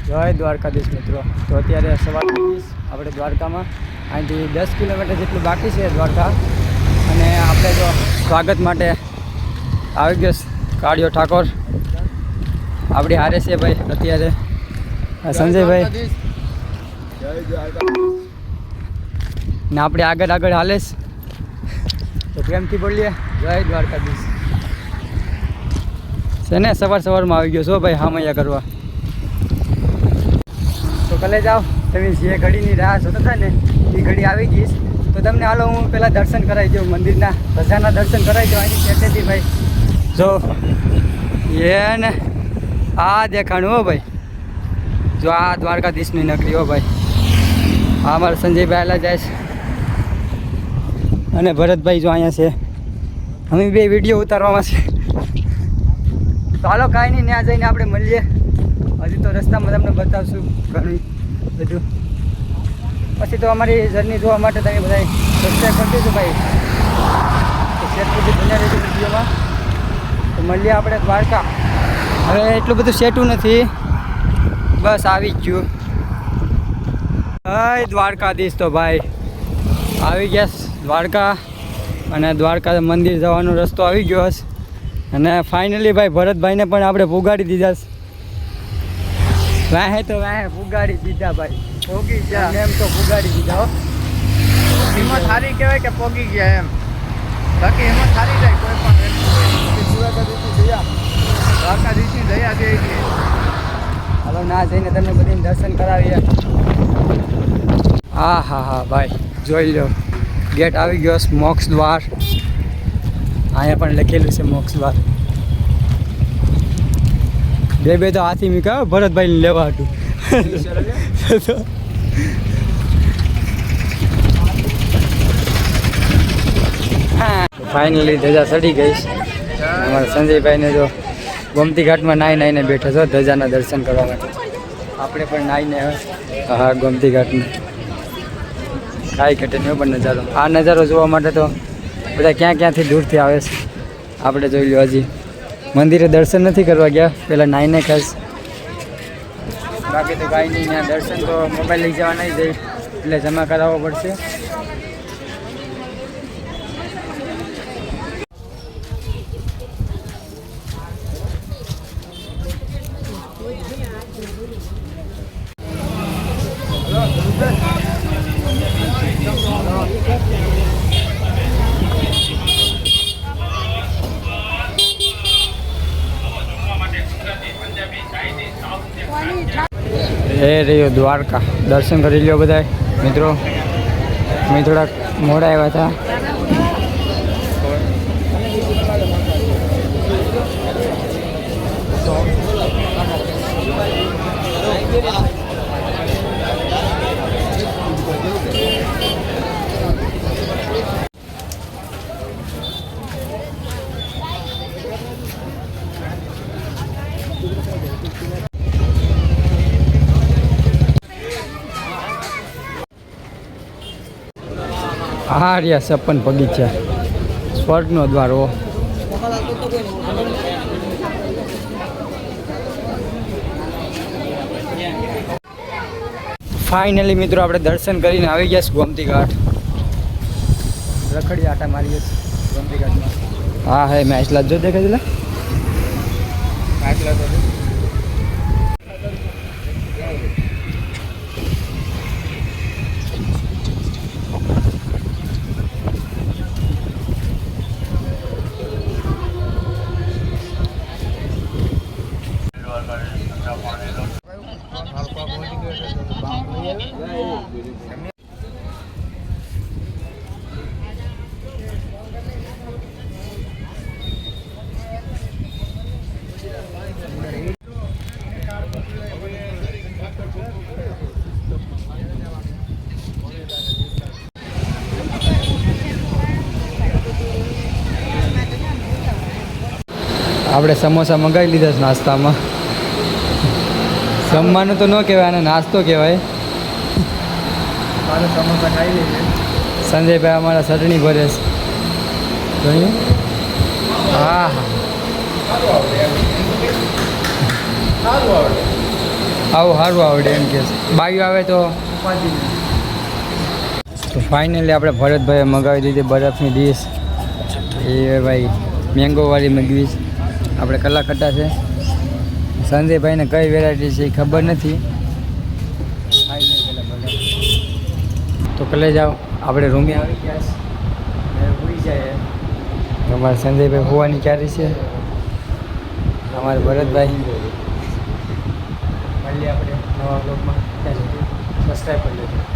જય દ્વારકાધીશ મિત્રો. તો અત્યારે સવાર આપણે દ્વારકામાં અહીંથી 10 કિલોમીટર જેટલું બાકી છે દ્વારકા. અને આપણે જો સ્વાગત માટે આવી ગયો કાળિયો ઠાકોર આપણી હારે છે ભાઈ અત્યારે સંજયભાઈ ને આપણે આગળ હાલે તો પ્રેમથી બોલીએ જય દ્વારકાધીશ છે ને. સવારમાં આવી ગયો છો ભાઈ હામૈયા કરવા. તો કલે જાઓ તમે જે ઘડીની રાહ જોતા હતા ને એ ઘડી આવી ગઈશ. તો તમને હાલો હું પહેલાં દર્શન કરાવી દઉં મંદિરના ધજાના દર્શન કરાવી દઉં. અહીંની સેટેથી ભાઈ જો એને આ દેખાણું હો ભાઈ. જો આ દ્વારકાધીશની નગરી હો ભાઈ. આ અમારા સંજયભાઈ આલા જાય છે અને ભરતભાઈ જો અહીંયા છે. અમે બે વિડીયો ઉતારવામાં છે. તો હાલો કાંઈ નહીં, ત્યાં જઈને આપણે મળીએ. હજી તો રસ્તામાં તમને બતાવશું ઘણું બધું. પછી તો અમારી જર્ની જોવા માટે તમે બધા સબસ્ક્રાઈબ કરી દેજો ભાઈ. તો શેર સુધી બન્યા રહેજો વિડીયોમાં. તો મળીએ આપણે દ્વારકા. હવે એટલું બધું સેટું નથી, બસ આવી જ ગયું. હાય દ્વારકાધીશ. તો ભાઈ આવી ગયા દ્વારકા અને દ્વારકા મંદિર જવાનો રસ્તો આવી ગયો હશે. અને ફાઇનલી ભાઈ ભરતભાઈને પણ આપણે પુગાડી દીધા છે. વાહે તો વાહે પુગાડી દીધા ભાઈ. પોગી ગયા એમ તો પુગાડી દીધા હો. હિંમત સારી કહેવાય કે પોગી ગયા એમ. બાકી હિંમત સારી જાય કોઈ પણ દ્વારકાધીશની દયા છે. હાલો ના જઈને તમને બધી દર્શન કરાવીએ. હા હા હા ભાઈ જોઈ લો, ગેટ આવી ગયો મોક્ષ દ્વાર. અહીંયા પણ લખેલું છે મોક્ષ દ્વાર. બે તો હાથી મીકા ભરતભાઈને લેવા હતું. ફાઇનલી ધજા ચડી ગઈ. અમારા સંજયભાઈને જો ગોમતી ઘાટમાં નાઈને બેઠા છો ધજાના દર્શન કરવા માટે. આપણે પણ નાઈને હા ગોમતી ઘાટમાં કાંઈ ઘટે નહીં પણ નજારો. આ નજારો જોવા માટે તો બધા ક્યાંથી દૂરથી આવે છે. આપણે જોઈ લો હજી મંદિરે દર્શન નથી કરવા ગયા, પહેલાં નાઈને ખાસ. બાકી તો કાંઈ નહીં, ત્યાં દર્શન તો મોબાઈલ લઈ જવા નહીં જાય એટલે જમા કરાવવો પડશે. એ રહ્યો દ્વારકા. દર્શન કરી લ્યો બધા મિત્રો. અમે થોડાક મોડા આવ્યા હતા. આ રહ્યા 56 બગીચા, સ્વર્ગનો દ્વાર. હો ફાઇનલી મિત્રો આપણે દર્શન કરીને આવી ગયા ગોમતી ઘાટ. રખડી આટા મારીએ ગોમતી ઘાટમાં. હા હે મેં આટલા જો દેખાય આટલા તો આપણે સમોસા મંગાવી લીધા છે નાસ્તામાં. જમવાનું તો ન કહેવાય, આને નાસ્તો કહેવાય. મારે સમોસા ખાઈ લઈએ. સંજયભાઈ અમારા ચટણી ભરે છે. જોયું? હા આવું સારું આવડે એમ કે બાયું આવે તો ઉપાધિ નહીં. તો ફાઇનલી આપણે ભરતભાઈએ મગાવી દીધી બરફની ડીશ. એ ભાઈ મેંગોવાળી મગવી છે. આપણે કલાકટ્ટા છે. સંજયભાઈને કઈ વેરાયટી છે એ ખબર નથી. તો કલે જાઓ આપણે રૂમે આવી ગયા છે. ભૂલી જાય અમારે સંજયભાઈ હોવાની ક્યારે છે. અમારે ભરતભાઈ મળીએ આપણે નવા બ્લોગમાં. ત્યાં સુધી સબસ્ક્રાઈબ કરી લેજો.